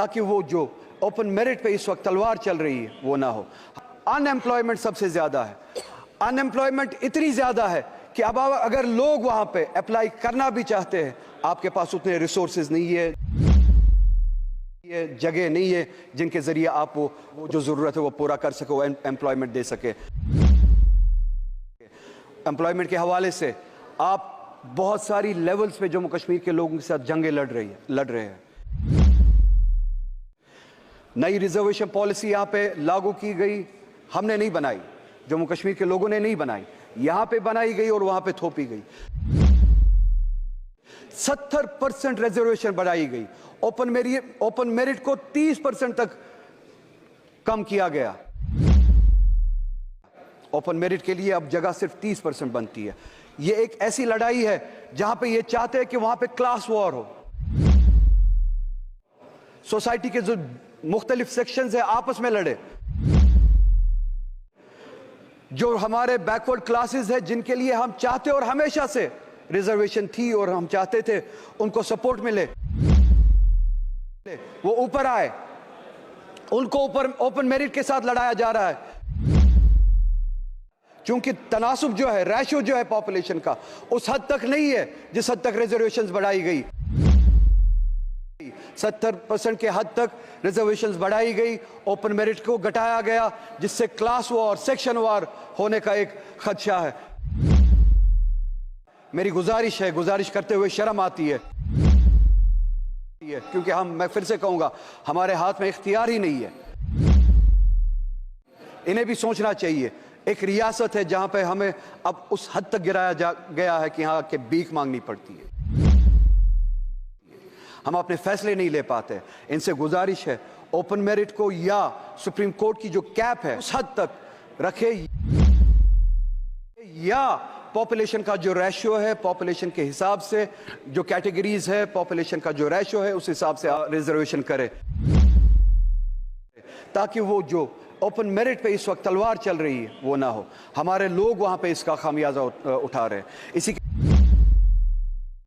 ताकि वो जो ओपन मेरिट पे इस वक्त तलवार चल रही है वो ना हो। अनएम्प्लॉयमेंट सबसे ज़्यादा है, अनएम्प्लॉयमेंट इतनी ज़्यादा है कि अब अगर लोग वहाँ पे अप्लाई करना भी चाहते हैं, आपके पास उतने रिसोर्सेज नहीं है, ये जगह नहीं है जिनके ज़रिए आप वो जो ज़रूरत है वो पूरा कर सके, वो एम्प्लॉयमेंट दे सके। एम्प्लॉयमेंट के हवाले से आप बहुत सारी लेवल्स पे जम्मू कश्मीर के लोगों के साथ जंगें लड़ रहे हैं। नई रिजर्वेशन पॉलिसी यहाँ पे लागू की गई, हमने नहीं बनाई, जम्मू कश्मीर के लोगों ने नहीं बनाई, यहाँ पे बनाई गई और वहाँ पे थोपी गई। 70% रिजर्वेशन बढ़ाई गई, ओपन मेरिट को 30% तक कम किया गया। ओपन मेरिट के लिए अब जगह सिर्फ 30% बनती है। ये एक ऐसी लड़ाई है जहां पे ये चाहते हैं कि वहां पे क्लास वॉर हो, सोसाइटी के जो मुख्तलिफ सेक्शंस है आपस में लड़े। जो हमारे बैकवर्ड क्लासेस है जिनके लिए हम चाहते और हमेशा से रिजर्वेशन थी और हम चाहते थे उनको सपोर्ट मिले, वो ऊपर आए, उनको ऊपर ओपन मेरिट के साथ लड़ाया जा रहा है। क्योंकि तनासुब जो है, रेशियो जो है पॉपुलेशन का, उस हद तक नहीं है जिस हद तक रिजर्वेशंस बढ़ाई गई। 70% के हद तक रिजर्वेशंस बढ़ाई गई, ओपन मेरिट को घटाया गया, जिससे क्लास वॉर, सेक्शन वॉर होने का एक खदशा है। मेरी गुजारिश है, गुजारिश करते हुए शर्म आती है, क्योंकि मैं फिर से कहूंगा, हमारे हाथ में इख्तियार ही नहीं है। इन्हें भी सोचना चाहिए। एक रियासत है जहां पे हमें अब उस हद तक गिराया गया है कि यहां के भीख मांगनी पड़ती है, हम अपने फैसले नहीं ले पाते। इनसे गुजारिश है, ओपन मेरिट को या सुप्रीम कोर्ट की जो कैप है उस हद तक रखे, या पॉपुलेशन का जो रेशियो है, पॉपुलेशन के हिसाब से जो कैटेगरीज है, पॉपुलेशन का जो रेशियो है उस हिसाब से रिजर्वेशन करे, ताकि वो जो ओपन मेरिट पे इस वक्त तलवार चल रही है वो ना हो। हमारे लोग वहाँ पे इसका खामियाजा उठा रहे हैं। इसी